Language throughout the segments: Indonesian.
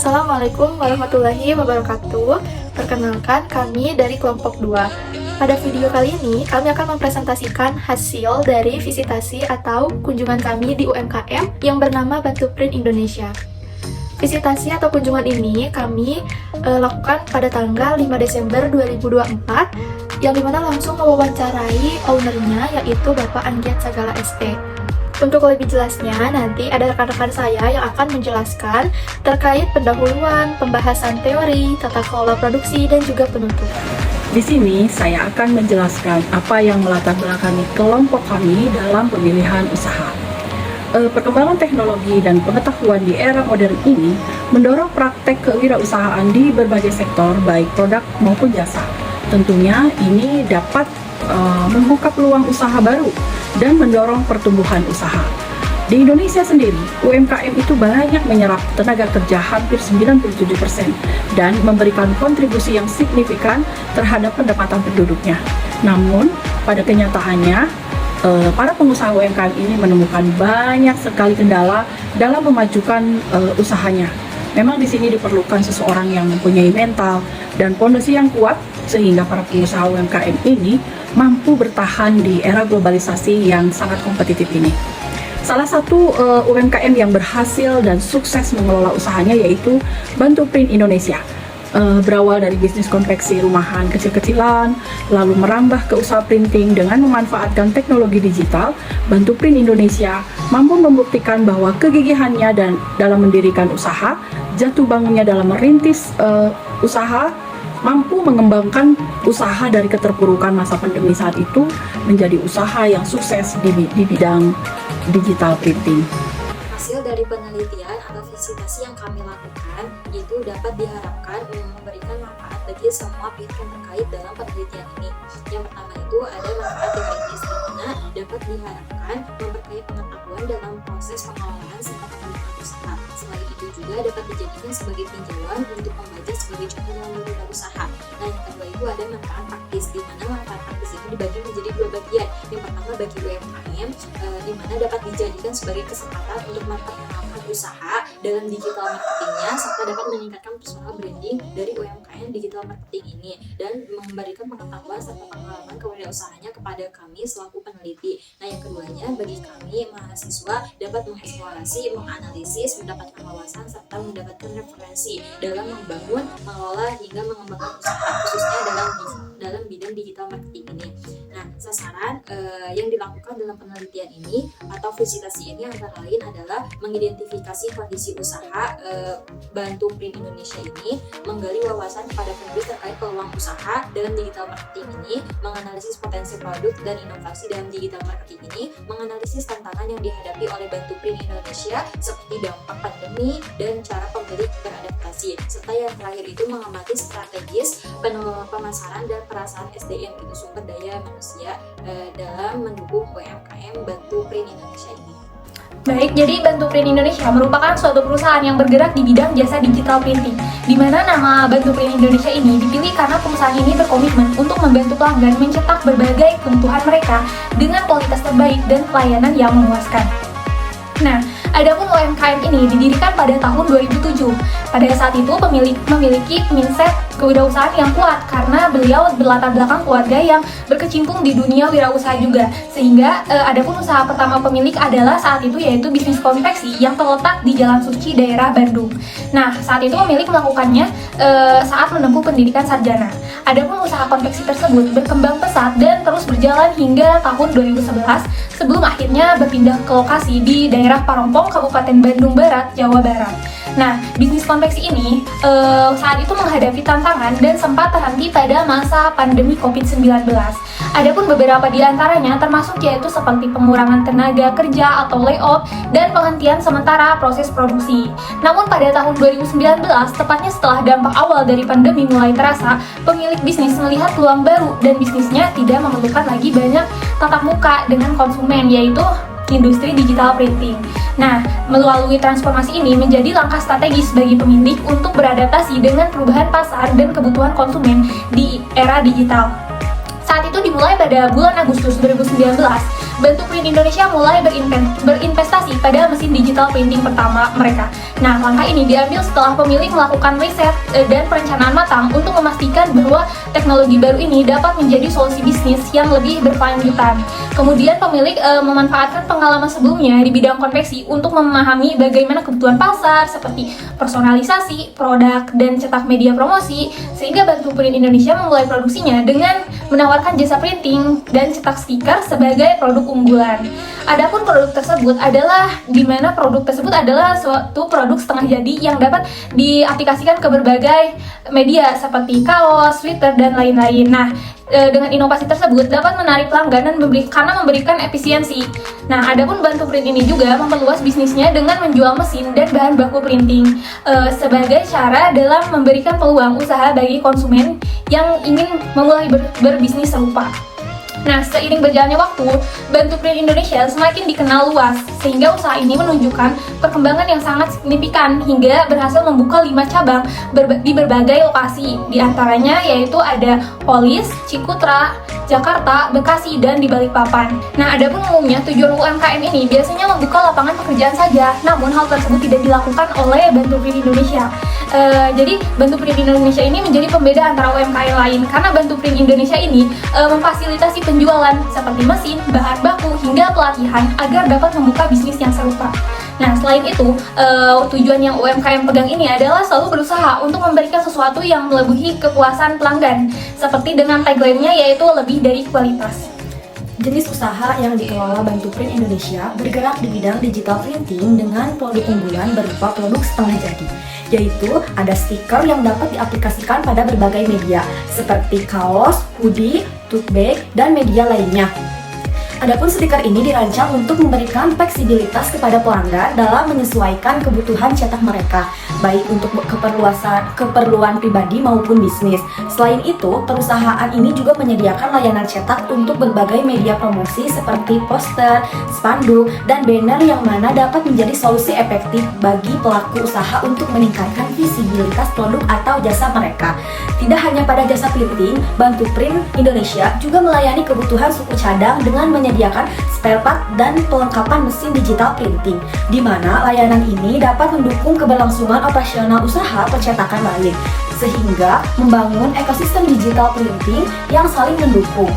Assalamualaikum warahmatullahi wabarakatuh. Perkenalkan, kami dari kelompok 2. Pada video kali ini, kami akan mempresentasikan hasil dari visitasi atau kunjungan kami di UMKM yang bernama Bantu Print Indonesia. Visitasi atau kunjungan ini kami lakukan pada tanggal 5 Desember 2024, yang dimana langsung mewawancarai ownernya, yaitu Bapak Anggiat Sagala SP. Untuk lebih jelasnya, nanti ada rekan-rekan saya yang akan menjelaskan terkait pendahuluan, pembahasan teori, tata kelola produksi, dan juga penutup. Di sini saya akan menjelaskan apa yang melatar belakangi kelompok kami dalam pemilihan usaha. Perkembangan teknologi dan pengetahuan di era modern ini mendorong praktek kewirausahaan di berbagai sektor, baik produk maupun jasa. Tentunya ini dapat membuka peluang usaha baru dan mendorong pertumbuhan usaha. Di Indonesia sendiri, UMKM itu banyak menyerap tenaga kerja hampir 97% dan memberikan kontribusi yang signifikan terhadap pendapatan penduduknya. Namun, pada kenyataannya, para pengusaha UMKM ini menemukan banyak sekali kendala dalam memajukan usahanya. Memang di sini diperlukan seseorang yang mempunyai mental dan fondasi yang kuat sehingga para pengusaha UMKM ini mampu bertahan di era globalisasi yang sangat kompetitif ini. Salah satu UMKM yang berhasil dan sukses mengelola usahanya yaitu Bantu Print Indonesia. Berawal dari bisnis konveksi rumahan kecil-kecilan, lalu merambah ke usaha printing dengan memanfaatkan teknologi digital, Bantu Print Indonesia mampu membuktikan bahwa kegigihannya dan dalam mendirikan usaha, jatuh bangunnya dalam merintis usaha, mampu mengembangkan usaha dari keterpurukan masa pandemi saat itu menjadi usaha yang sukses di bidang digital printing. Hasil dari penelitian atau visitasi yang kami lakukan itu dapat diharapkan memberikan manfaat bagi semua pihak yang terkait dalam penelitian ini. Yang pertama itu ada manfaat teoritis, di mana dapat diharapkan memperkaya pengetahuan dalam proses pengelolaan serta pengembangan usaha. Selain itu juga dapat dijadikan sebagai tinjauan untuk membaca sebagai contoh dalam usaha. Nah, yang kedua itu ada manfaat praktis, di mana manfaat praktis itu dibagi menjadi dua bagian. Yang pertama bagi UMKM, di mana dapat dijadikan sebagai kesempatan untuk memperkenalkan usaha dalam digital marketingnya, serta dapat meningkatkan personal branding dari UMKM digital marketing ini dan memberikan pengetahuan serta pengalaman kewirausahaannya kepada kami selaku peneliti. Nah, yang keduanya bagi kami mahasiswa dapat mengeksplorasi, menganalisis, mendapatkan wawasan serta mendapatkan referensi dalam membangun, mengelola hingga mengembangkan usaha khususnya dalam bidang digital marketing ini. Nah, sasaran yang dilakukan dalam penelitian ini atau visitasi ini antara lain adalah mengidentifikasi kondisi usaha Bantu Print Indonesia ini, menggali wawasan kepada penulis terkait peluang usaha dalam digital marketing ini, menganalisis potensi produk dan inovasi dalam digital marketing ini, menganalisis tantangan yang dihadapi oleh Bantu Print Indonesia seperti dampak pandemi dan cara pembeli beradaptasi, serta yang terakhir itu mengamati strategis pemasaran dan perasaan SDM itu sumber daya manusia dalam mendukung UMKM Bantu Print Indonesia ini. Baik, jadi Bantu Print Indonesia merupakan suatu perusahaan yang bergerak di bidang jasa digital printing, di mana nama Bantu Print Indonesia ini dipilih karena perusahaan ini berkomitmen untuk membantu pelanggan mencetak berbagai kebutuhan mereka dengan kualitas terbaik dan pelayanan yang memuaskan. Nah, adapun UMKM ini didirikan pada tahun 2007. Pada saat itu memiliki mindset kewirausahaan yang kuat karena beliau berlatar belakang keluarga yang berkecimpung di dunia wirausaha juga. Sehingga adapun usaha pertama pemilik adalah saat itu yaitu bisnis konveksi yang terletak di Jalan Suci, daerah Bandung. Nah, saat itu pemilik melakukannya saat menempuh pendidikan sarjana. Adapun usaha konveksi tersebut berkembang pesat dan terus berjalan hingga tahun 2011 sebelum akhirnya berpindah ke lokasi di daerah Parongpong, Kabupaten Bandung Barat, Jawa Barat. Nah, bisnis konveksi ini saat itu menghadapi tantangan dan sempat terhenti pada masa pandemi COVID-19. Adapun beberapa di antaranya termasuk yaitu seperti pengurangan tenaga kerja atau layoff dan penghentian sementara proses produksi. Namun pada tahun 2019, tepatnya setelah dampak awal dari pandemi mulai terasa, pemilik bisnis melihat peluang baru dan bisnisnya tidak memerlukan lagi banyak tatap muka dengan konsumen, yaitu industri digital printing. Nah, melalui transformasi ini menjadi langkah strategis bagi pemilik untuk beradaptasi dengan perubahan pasar dan kebutuhan konsumen di era digital. Saat itu dimulai pada bulan Agustus 2019, Bantu Print Indonesia mulai berinvestasi pada mesin digital printing pertama mereka. Nah, langkah ini diambil setelah pemilik melakukan riset dan perencanaan matang untuk memastikan bahwa teknologi baru ini dapat menjadi solusi bisnis yang lebih berkelanjutan. Kemudian pemilik memanfaatkan pengalaman sebelumnya di bidang konveksi untuk memahami bagaimana kebutuhan pasar seperti personalisasi, produk, dan cetak media promosi, sehingga Bantu Print Indonesia memulai produksinya dengan menawarkan jasa printing dan cetak stiker sebagai produk unggulan. Adapun produk tersebut adalah suatu produk setengah jadi yang dapat diaplikasikan ke berbagai media seperti kaos, Twitter, dan lain-lain. Nah, dengan inovasi tersebut dapat menarik pelanggan dan karena memberikan efisiensi. Nah, adapun Bantu Print ini juga memperluas bisnisnya dengan menjual mesin dan bahan baku printing sebagai cara dalam memberikan peluang usaha bagi konsumen yang ingin memulai berbisnis serupa. Nah, seiring berjalannya waktu, Bantu Print Indonesia semakin dikenal luas, sehingga usaha ini menunjukkan perkembangan yang sangat signifikan hingga berhasil membuka 5 cabang di berbagai lokasi. Di antaranya yaitu ada Polis, Cikutra, Jakarta, Bekasi, dan di Balikpapan. Nah, adapun umumnya tujuan UMKM ini biasanya membuka lapangan pekerjaan saja, namun hal tersebut tidak dilakukan oleh Bantu Print Indonesia. Jadi Bantu Print Indonesia ini menjadi pembeda antara UMKM lain karena Bantu Print Indonesia ini memfasilitasi penjualan seperti mesin, bahan baku, hingga pelatihan agar dapat membuka bisnis yang serupa. Nah, selain itu, tujuan yang UMKM pegang ini adalah selalu berusaha untuk memberikan sesuatu yang melebihi kepuasan pelanggan, seperti dengan tagline-nya yaitu lebih dari kualitas. Jenis usaha yang dikelola Bantu Print Indonesia bergerak di bidang digital printing dengan produk unggulan berupa produk setengah jadi, yaitu ada stiker yang dapat diaplikasikan pada berbagai media seperti kaos, hoodie, tote bag, dan media lainnya. Adapun stiker ini dirancang untuk memberikan fleksibilitas kepada pelanggan dalam menyesuaikan kebutuhan cetak mereka, baik untuk keperluan pribadi maupun bisnis. Selain itu, perusahaan ini juga menyediakan layanan cetak untuk berbagai media promosi seperti poster, spanduk, dan banner yang mana dapat menjadi solusi efektif bagi pelaku usaha untuk meningkatkan visibilitas produk atau jasa mereka. Tidak hanya pada jasa printing, Bantu Print Indonesia juga melayani kebutuhan suku cadang dengan menyediakan spare part dan pelengkapan mesin digital printing, di mana layanan ini dapat mendukung keberlangsungan operasional usaha percetakan lain, sehingga membangun ekosistem digital printing yang saling mendukung.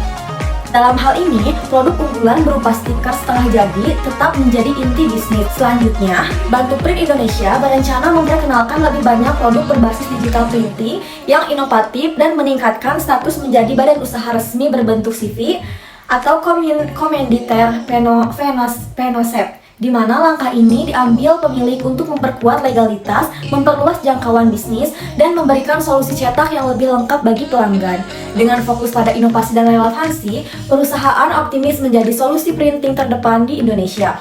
Dalam hal ini, produk unggulan berupa stiker setengah jadi tetap menjadi inti bisnis. Selanjutnya, Bantu Print Indonesia berencana memperkenalkan lebih banyak produk berbasis digital printing yang inovatif dan meningkatkan status menjadi badan usaha resmi berbentuk CV atau Komenditer Penosep, di mana langkah ini diambil pemilik untuk memperkuat legalitas, memperluas jangkauan bisnis, dan memberikan solusi cetak yang lebih lengkap bagi pelanggan. Dengan fokus pada inovasi dan relevansi, perusahaan optimis menjadi solusi printing terdepan di Indonesia.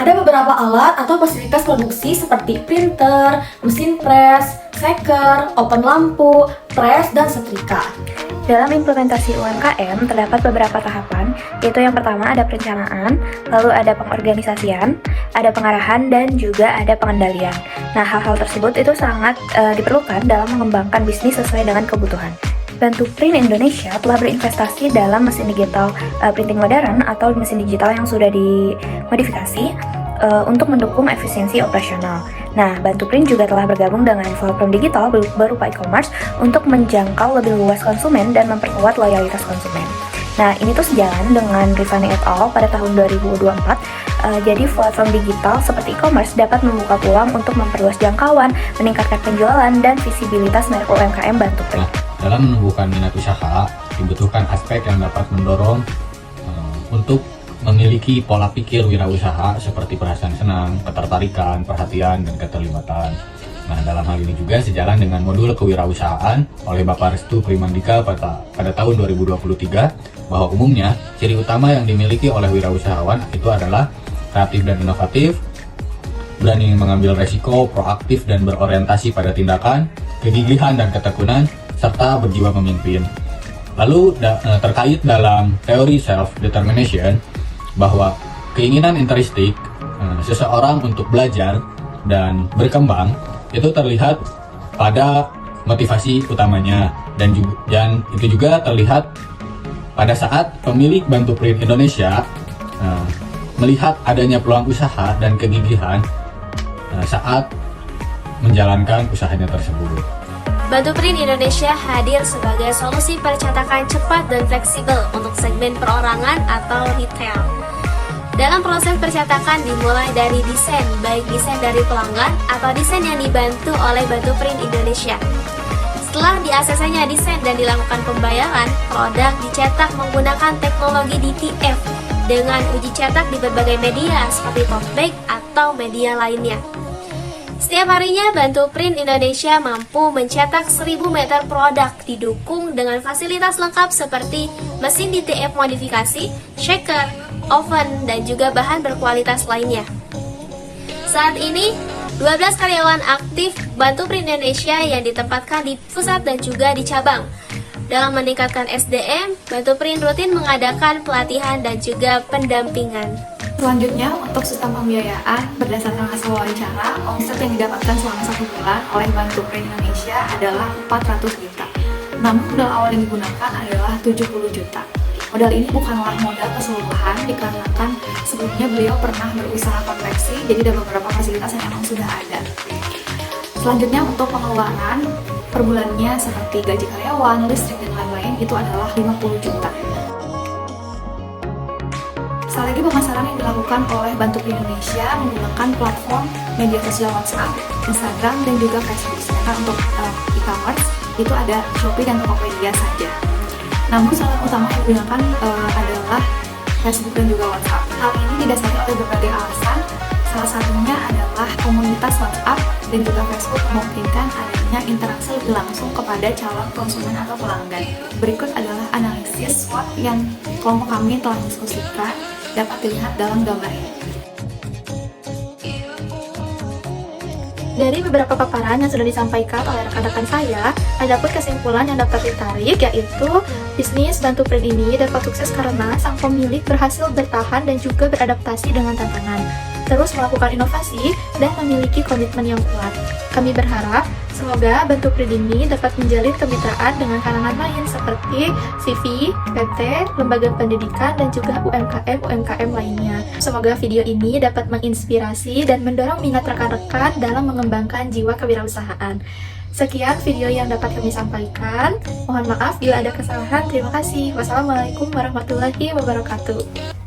Ada beberapa alat atau fasilitas produksi seperti printer, mesin press, shaker, open lampu, press, dan setrika. Dalam implementasi UMKM terdapat beberapa tahapan, yaitu yang pertama ada perencanaan, lalu ada pengorganisasian, ada pengarahan, dan juga ada pengendalian. Nah, hal-hal tersebut itu sangat diperlukan dalam mengembangkan bisnis sesuai dengan kebutuhan. Bantu Print Indonesia telah berinvestasi dalam mesin digital printing modern atau mesin digital yang sudah dimodifikasi untuk mendukung efisiensi operasional. Nah, Bantu Print juga telah bergabung dengan platform digital berupa e-commerce untuk menjangkau lebih luas konsumen dan memperkuat loyalitas konsumen. Nah, ini tuh sejalan dengan Rifani et al. Pada tahun 2024. Jadi platform digital seperti e-commerce dapat membuka peluang untuk memperluas jangkauan, meningkatkan penjualan, dan visibilitas merek UMKM Bantu Print. Dalam menumbuhkan minat usaha, dibutuhkan aspek yang dapat mendorong untuk memiliki pola pikir wirausaha seperti perasaan senang, ketertarikan, perhatian, dan keterlibatan. Nah, dalam hal ini juga sejalan dengan modul kewirausahaan oleh Bapak Restu Primandika pada tahun 2023, bahwa umumnya ciri utama yang dimiliki oleh wirausahawan itu adalah kreatif dan inovatif, berani mengambil resiko, proaktif dan berorientasi pada tindakan, kegigihan dan ketekunan, serta berjiwa memimpin. Lalu terkait dalam teori self-determination, bahwa keinginan intrinsik seseorang untuk belajar dan berkembang itu terlihat pada motivasi utamanya, dan itu juga terlihat pada saat pemilik Bantu Print Indonesia melihat adanya peluang usaha dan kegigihan saat menjalankan usahanya tersebut. Bantu Print Indonesia hadir sebagai solusi percetakan cepat dan fleksibel untuk segmen perorangan atau retail. Dalam proses percetakan dimulai dari desain, baik desain dari pelanggan atau desain yang dibantu oleh Bantu Print Indonesia. Setelah di-ACC-nya desain dan dilakukan pembayaran, produk dicetak menggunakan teknologi DTF dengan uji cetak di berbagai media seperti tote bag atau media lainnya. Setiap harinya, Bantu Print Indonesia mampu mencetak 1000 meter produk didukung dengan fasilitas lengkap seperti mesin DTF modifikasi, shaker, oven, dan juga bahan berkualitas lainnya. Saat ini, 12 karyawan aktif Bantu Print Indonesia yang ditempatkan di pusat dan juga di cabang. Dalam meningkatkan SDM, Bantu Print rutin mengadakan pelatihan dan juga pendampingan. Selanjutnya, untuk sistem pembiayaan berdasarkan hasil wawancara, omset yang didapatkan selama 1 bulan oleh Bantu Print Indonesia adalah 400 juta. Namun modal awal yang digunakan adalah 70 juta. Modal ini bukanlah modal keseluruhan dikarenakan sebelumnya beliau pernah berusaha konveksi, jadi ada beberapa fasilitas yang memang sudah ada. Selanjutnya untuk pengeluaran per bulannya seperti gaji karyawan, listrik, dan lain-lain itu adalah 50 juta. Sekali lagi pemasaran yang dilakukan oleh Bantu Print Indonesia menggunakan platform media sosial WhatsApp, Instagram, dan juga Facebook. Sedangkan untuk e-commerce itu ada Shopee dan Tokopedia saja. Namun salah utama yang digunakan adalah Facebook dan juga WhatsApp. Hal ini didasari oleh berbagai alasan. Salah satunya adalah komunitas WhatsApp dan juga Facebook memungkinkan adanya interaksi lebih langsung kepada calon konsumen atau pelanggan. Berikut adalah analisis SWOT yang kelompok kami telah diskusikan, dapat dilihat dalam gambar ini. Dari beberapa paparan yang sudah disampaikan oleh rekan-rekan saya, ada pun kesimpulan yang dapat ditarik, yaitu bisnis Bantu Print ini dapat sukses karena sang pemilik berhasil bertahan dan juga beradaptasi dengan tantangan, terus melakukan inovasi dan memiliki komitmen yang kuat. Kami berharap semoga Bantu Print ini dapat menjalin kemitraan dengan kalangan lain seperti CV, PT, lembaga pendidikan, dan juga UMKM lainnya. Semoga video ini dapat menginspirasi dan mendorong minat rekan-rekan dalam mengembangkan jiwa kewirausahaan. Sekian video yang dapat kami sampaikan. Mohon maaf bila ada kesalahan. Terima kasih. Wassalamualaikum warahmatullahi wabarakatuh.